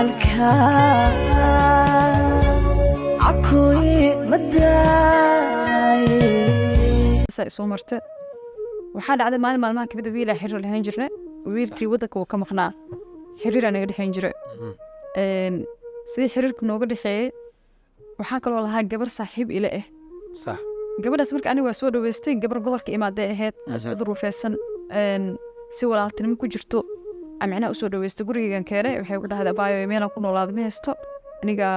جعلك عكوي مداي soo marta waxaa dhacday maalmaha ka mid ah wiil xiriir lahayn jirnay wiilkii wadanka uu ka maqnaa xiriir anaga dhexeyn jiray si xiriirku nooga dhaxeeyay waxaan kaloo lahaa gabar saaxiib ila ah صح gabadhaas marka aniga waa soo dhaweystay gabar gobolka imaaday ahayd asoo ruufeysan si walaaltinimo ku jirto amcina u soo dhaweystay gurigeygan keenay waxay ku dhahday baayo meelan ku noolaado ma haysto aniga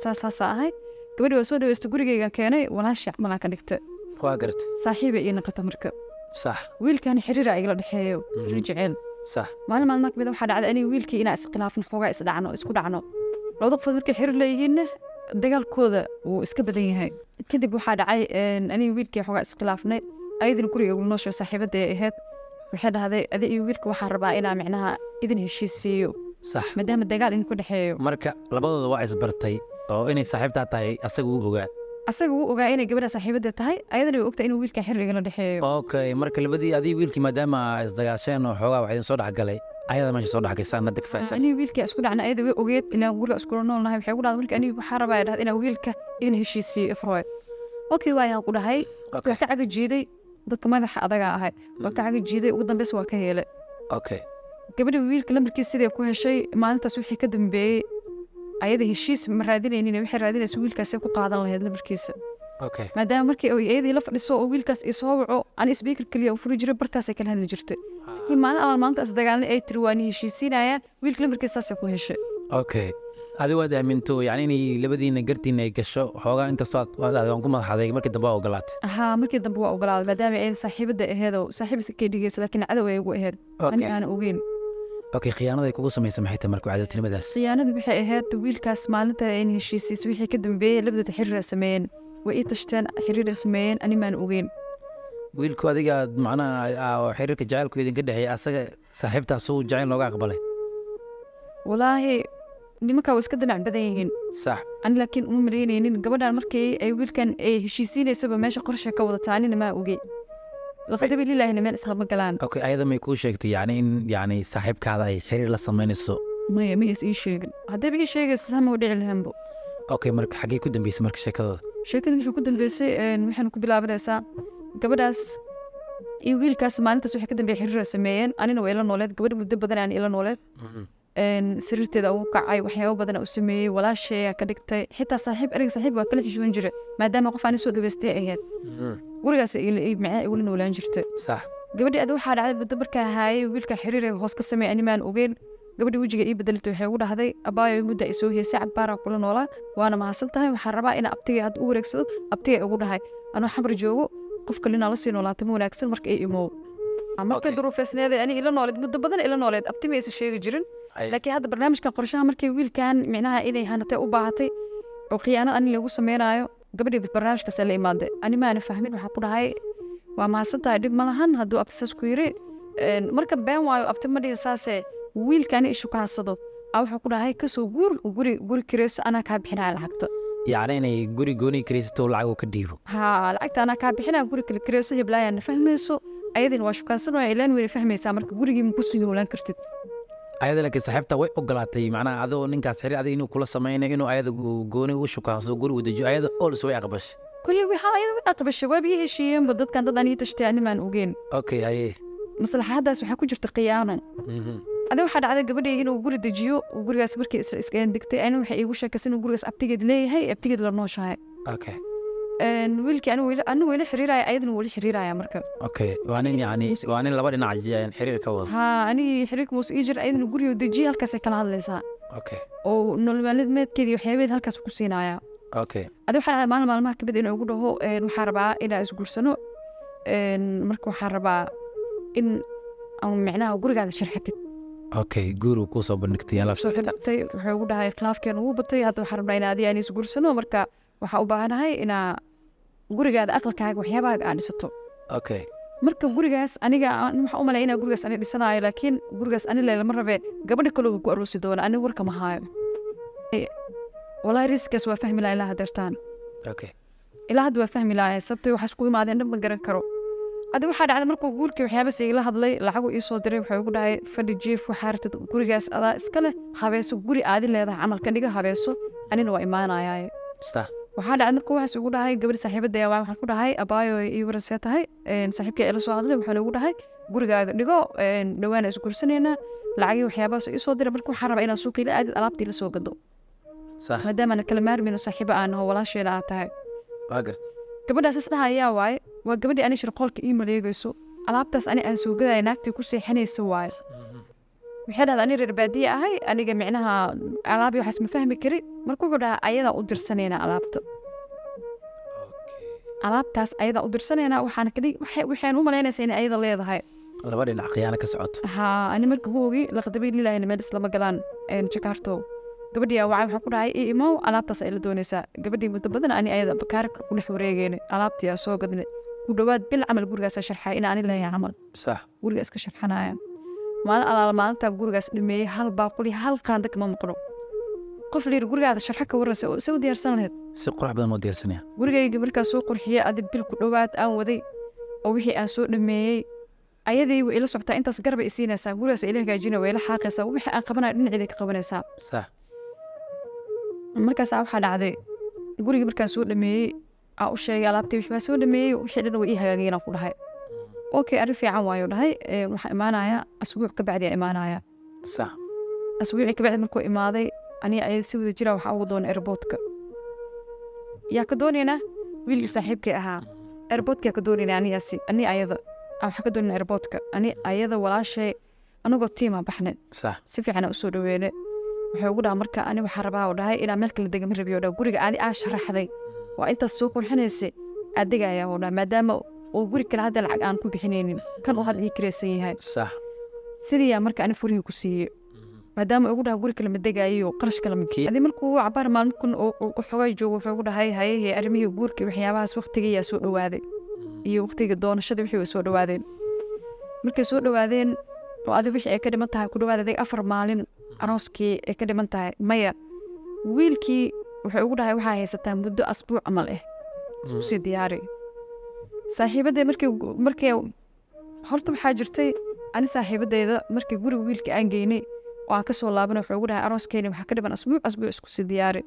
saas ahay gabadhii waa soo dhaweystay gurigeygan keenay walaasha malan ka dhigtay waa gartay saaxiib ay noqotay marka صح wiilkan xiriir ay la dhaxeeyo jecel صح maalmaha kamid waxaa dhacday aniga wiilkii inaan iskhilaafin xoogaa isku dhacno labada qof markay xiriir leeyihiin dagaalkooda wuu iska badan yahay kadib waxaa dhacay aniga wiilkii xoogaa iskhilaafnay ayadina guriga ugu noosho saaxiibadda ahayd waxay dhahday adi iyo wiilka waxaan rabaa inaan micnaha idin heshiisiiyo صح maadaama dagaal idinku dhexeeyo marka labadooda waa isbartay oo inay saaxiibtaa tahay asaga uu ogaa asaga wuu ogaa inay gabadha saaxiibadda tahay ayadana way ogtahay inuu wiilkan xiriir la dhexeeyo okay marka labadii adii wiilkii maadaama isdagaasheen oo xoogaa wax idin soo dhexgalay ayada meesha soo dhexgaysaan hadda ka fahansan aniga wiilkii isku dhacna ayada way ogeed ilaa guriga iskula noolnahay waxay ku dhahday marka aniga waxaa rabaa ay dhahday inaan wiilka idin heshiisiiyo ifroy okay waayaan ku dhahay waa ka caga jiiday dadka madaxa adaga ahay waa ka caga jiiday ugu dambeys waa ka yeelay okay gabadha wiilka lambarkiisa sidee ku heshay maalintaas wixii ka dambeeyey ayada heshiis ma raadinaynin waxay raadinaysa wiilkaas ku qaadan lahayd lambarkiisa okay maadaama markii ay ayadii la fadhiso oo wiilkaas i soo waco aan speaker kaliya u furi jiray bartaasay kala hadli jirtay maalin alla maalintaas dagaalna ay tiri waan heshiisiinaya wiilka lambarkiisa saasay ku heshay okay adi waad aaminto yani inay labadiina gartiina ay gasho xoogaa inkastoo waan ku madaxaday markii dambe waa ogolaatay haa markii dambe waa ogolaaday maadaama ay saaxiibadda aheedoo saaxiib iska kay dhigaysa laakiin cadow ay ugu aheyd ani aan ogeyn okay khiyaanaday kugu samaysay maxay tahay marka cadowtinimadaas khiyaanadu waxay ahayd wiilkaas maalinta ay heshiisiis wixii ka dambeeyay labadooda xiriir sameeyeen way ii tashteen xiriir sameeyeen ani maan ogeyn wiilku adiga macnaha xiriirka jacaylku idinka dhexeeyay asaga saaxiibtaas uu jacayl looga aqbalay walaahi nimankaa waa iska danac badan yihiin sax ani laakiin uma malaynaynin gabadhan markii ay wiilkan ay heshiisiinaysaba meesha qorshe ka wadataa anina maa ogey laqadabi lilaahina meel isqaba galaan okay ayada may kuu sheegtay yani in yani saaxiibkaada ay xiriir la samaynayso maya ma is ii sheegin haddaba ii sheegaysa sama dhici lahaanbo okay marka xaggee ku dambeysay marka sheekadooda sheekada waxay ku dambeysay waxaanu ku bilaabanaysaa gabadhaas iyo wiilkaas maalintaas waxay ka dambeeyay xiriir sameeyeen anina waa ila nooleed gabadha muddo badan aan ila nooleed sariirteeda ugu kacay waxyaabo badan u sameeyey walaasheeyaa ka dhigtay xitaa saaxiib waa kala xishoon jiray maadaama qof aan soo dhaweystay ahayd gurigaas macnaha igula noolaan jirtay sax gabadhii ada waxaa dhacday muddo markaa haayay wiilka xiriir hoos ka sameeyay animaan ogeyn gabadhii wejiga ii bedeltay waxay ugu dhahday abaayo mudda ay soo heysay cabbaara kula noolaa waana mahadsan tahay waxaan rabaa inaa abtigay hadda u wareegsado abtigay ugu dhahay anoo xamar joogo qof kalena la sii noolaatay ma wanaagsan marka ay imow markay duruufeysneeday ani ila nooleed muddo badan ila nooleed abti ma aysan sheegi jirin laakiin hadda barnaamijkan qorshaha markay wiilkan micnaha inay hanatay u baahatay oo khiyaano ani lagu sameynaayo gabadhii barnaamijkaas la imaaday ani maana fahmin waxaa ku dhahay waa mahadsan tahay dhib ma lahan hadduu abti saas ku yiri marka been waayo abti ma dhihin saasee wiilkaani ishu ka hadsado wuxuu ku dhahay kasoo guri kireyso anaa kaa bixinaya lacagta yacni inay guri gooni kireysato lacag ka dhiibo haa lacagta anaa kaa bixinaya guri kale kireyso heblaayana fahmayso ayadina waa shukaansanaya ilaan weyna fahmaysaa marka gurigii ma kusii noolaan kartid ayada laakiin saaxiibta way ogolaatay macnaha adoo ninkaas xiriir adiga inuu kula samaynayo inuu ayada gooni u shukaansado guri u dejiyo ayada ols way aqbashay kulli waxaa ayada way aqbashay waa biyo heshiiyeenba dadkan dad anii tashtay animaan ogeyn okay haye maslaxadaas waxaa ku jirta khiyaano adiga waxaa dhacday gabadhii inuu guri dejiyo gurigaas markii iska degtay ani waxay iigu sheekaysay inuu gurigaas abtigeed leeyahay abtigeed la nooshahay okay wiilkii anigu weli xiriiraya ayadana weli xiriiraya marka okay waa nin yani waa nin laba dhinac xiriir ka wada haa anigii xiriirka muuse ii jir ayadana guriga dejiye halkaasay kala hadlaysaa okay oo nolol maalmeedkeedii waxyaabeed halkaas ku siinaya okay adi waxaa dhacday maalmaha kamid inuu igu dhaho waxaa rabaa inaa isguursano marka waxaa rabaa in aan micnaha gurigaada sharxatid okay guru ku soo bandhigtay wuxuu ugu dhahay khilaafkeen ugu batay hadda waxaa rabnaa inaa adiga aan isguursano marka waxaa u baahanahay inaa gurigaada aqalkaaga waxyaabahaaga aad dhisato okay marka gurigaas aniga waxaa u malaya inaa gurigaas ani dhisanayo laakiin gurigaas ani lama rabee gabadha kaloo ku aroosi doona ani warka ma haayo walaahi riskaas waa fahmi laha ilaa hadeertaan okay ilaa hadda waa fahmi laha sababtay waxaas ku imaadeen dhan ma garan karo adi waxaa dhacday markuu guurkii waxyaabas igala hadlay lacagu ii soo diray wuxuu igu dhahay fadhi jiif waxaa ratid gurigaas adaa iska leh habeeso guri aadi leedahay camalka dhiga habeeso anina waa imaanayaaye sax waxaa dhacday markuu waxaas ugu dhahay gabadh saaxiibadaya waa waxaan ku dhahay abaayo ii warasee tahay saaxiibkii ila soo hadlay wuxuu igu dhahay gurigaaga dhigo dhawaana isgursanaynaa lacagii waxyaabahaas ii soo diray marka waxaan rabaa inaan suuqa ila aadid alaabtii la soo gado sax maadaama ana kala maarmayno saaxiibo aan naho walaasheeda aad tahay waa gartay gabadhaas isdhaha ayaa waaye waa gabadhii ani shirqoolka ii maleegayso alaabtaas ani aan soo gadaya naagtii ku seexanaysa waaye waxay dhahda ani reer baadiye ahay aniga micnaha alaabi waxaas ma fahmi kari marka wuxuu dhahaa ayadaa u dirsanaynaa alaabta alaabtaas ayadaa u dirsanaynaa waxaan u malaynaysaa inay ayada leedahay laba dhinac khiyaano ka socoto haa ani marka huogii laqdabiy lilaahina meel islama galaan jakarto gabadhii wacay waxaan ku dhahay imow alaabtaas ay la doonaysaa gabadhii muddo badan ani ayada bakaarka ku dhex wareegeyna alaabtii aa soo gadnay ku dhowaad bil camal gurigaasa sharxaya in ani leeyahay camal sax guriga iska sharxanaya maalin alaala maalintaa gurigaas dhameeyey hal baaquli hal qaanda kama maqno qof liir gurigaada sharxa ka warraysa oo isa u diyaarsan lahayd si qurux badan oo diyaarsanaya gurigayga markaa soo qurxiyey adi bil ku dhowaad aan waday oo wixii aan soo dhameeyey ayadii way ila soctaa intaas garba isiinaysaa gurigaas ila hagaajina way ila xaaqaysaa wixii aan qabanaya dhinaceeda ka qabanaysaa sax markaas waxaa dhacday gurigii markaan soo dhameeyey aa u sheegay alaabtii wixii baa soo dhameeyey wixii dhan way ii hagaagayeen aan ku dhahay okay arrin fiican waayo dhahay waxaa imaanaya asbuuc ka bacdi imaanaya sax asbuucii ka bacdi markuu imaaday aniga ayada si wada jira waxaa ugu doona airportka yaa ka doonaynaa wiilkii saaxiibkii ahaa airportkaa ka doonaynaa anigaasi ani ayada waxaa ka doonayna airportka ani ayada walaashay anagoo tiimaa baxnay sax si fiican aan usoo dhaweene wuxuu ugu dhaha marka ani waxaa rabaa oo dhahay inaa meel kala dega ma rabiyo dhaha guriga adi aa sharaxday waa intaas soo qurxinaysa aad degaya oo dhaha maadaama uu guri kale hadda lacag aan ku bixinaynin kan uu hadda ii kiraysan yahay sax sidiiyaa marka ani furihii ku siiyey maadaama ugu dhaha guri kale ma degayo qarash kale ma adi markuu cabaar maalminkun u xogay joogo wuxuu ugu dhahay haye arrimihii guurkii waxyaabahaas waqtigiiyaa soo dhawaaday iyo waqtiga doonashada wixii way soo dhawaadeen markay soo dhawaadeen oo adi wixii ay ka dhiman tahay ku dhawaad adig 4 maalin arooskii ay ka dhiman tahay maya wiilkii wuxuu ugu dhahay waxaa haysataa muddo asbuuc camal isku sii diyaari saaxiibadee markay horta waxaa jirtay ani saaxiibadeyda markii guriga wiilka aan geynay oo aan ka soo laabanay wuxuu ugu dhahay arooskeeni waxaa ka dhiman asbuuc isku sii diyaari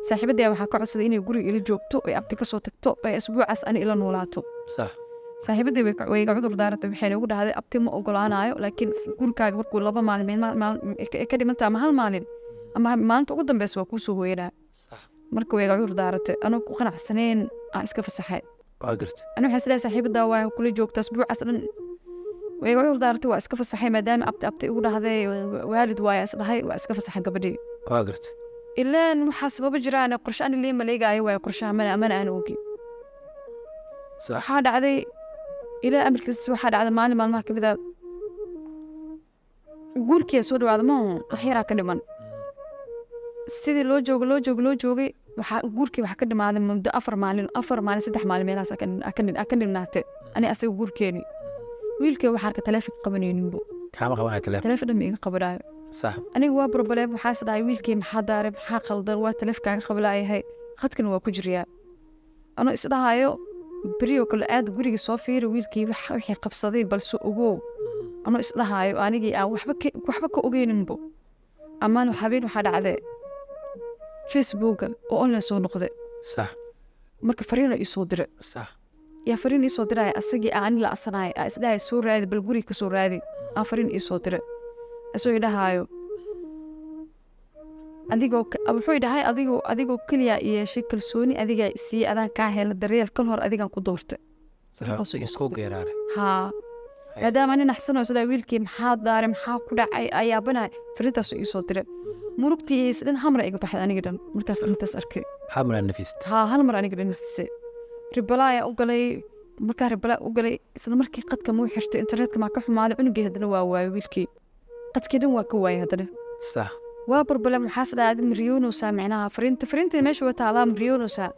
saaxiibadee waxaa ka codsaday inay guriga ila joogto ay abti ka soo tagto ay asbuucaas ani ila noolaato sax saaxiibadii way iga cudur daaratay waxayna ugu dhahday abti ma ogolaanayo laakiin gurigaaga markuu 2 maalin ka dhimantaa ama 1 maalin ama maalinta ugu dambeysa waa kuu soo hooyanaa marka way iga cudur daaratay anoo ku qanacsaneen aan iska fasaxay waa gartay ani waxaan isleeyahay saaxiibadaa waa kula joogta asbuucaas dhan way iga cudur daaratay waa iska fasaxay maadaama abti ugu dhahday waalid waaya is dhahay waa iska fasaxay gabadhii waa gartay ilaan waxaa sababa jiraan qorshe ani lii maleegaayo waay qorshaha mana aan ogi waxaa dhacday ilaa amarkiis waxaa dhacday maalin maalmaha ka mid a guurkii soo dhawaada maahu wax yaraa ka dhiman sidii loo joogay waxaa guurkii wax ka dhimaaday muddo 4 maalin 3 maalin meelahaas ka dhimnaatay ani asaga guurkeeni wiilkii waxaa arka taleefanka qabanayninbo kaama qabanaya taleefan dhan ma iga qabanaayo sax aniga waa problem waxaas dhahay wiilkii maxaa daaray maxaa qaldan waa taleefankaaga qabalaayahay khadkana waa ku jiryaa anoo isdhahayo beriyo kale aad guriga soo fiiri wiilkii wixii qabsaday balse ogow anoo isdhahayo anigii aan waxba ka ogeyninbo amaan habeen waxaa dhacday facebooka oo online soo noqday sax marka fariina ii soo diray sax yaa fariin ii soo diray asagii aan la asanaay isdhahay soo raadi bal guriga ka soo raadi aan fariin ii soo diray asoo idhahayo wuxuu dhahay adigoo keliya yeeshay kalsooni adigaa isiiyey adaan kaa hela daryeel kal hor adigaan ku doortay haa maadaama ani naxsanoo sidaa wiilkii maxaa daaray maxaa ku dhacay ayaabanahay fariintaasoo ii soo diray murugtii isdhan hamra iga baxday aniga dhan markaas intaas arkay hal mar aniga dhan nafisay ribalaya u galay markaa ribalaa u galay isla markii qadka muu xirtay internetka maa ka xumaaday cunugii haddana waa waayay wiilkii qadkii dhan waa ka waayay haddana sax waa problem waxaas dhaadi mariyoonosaa micnaha fariinta meesha waa taalaa mariyoonosaa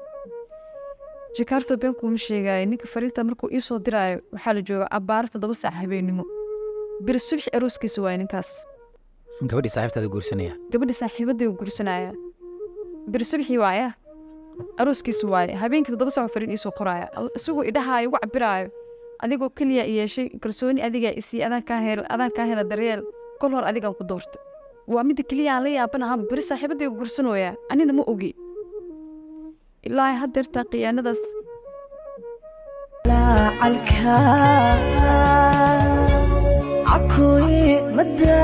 jakarta been kuuma sheegaayo ninka fariinta markuu ii soo diraayo waxaa la jooga abbaaro 7 saac habeenimo beri subax arooskiisa waaya ninkaas gabadhii saaxiibtaada guursanaya gabadhii saaxiibadii guursanaya beri subaxii waaya arooskiisa waaya habeenkii 7 saac fariin ii soo qoraya isagoo idhahaayo ugu cabiraayo adigoo kaliya yeeshay kalsooni adiga isii adaan ka hela daryeel kol hor adigan ku doortay waa mid kaliya aan la yaabanahay bari saaxiibadayga gursanooya anina ma ogi ilaahay hadeerta qiyaanadaas la calka عكوي مدى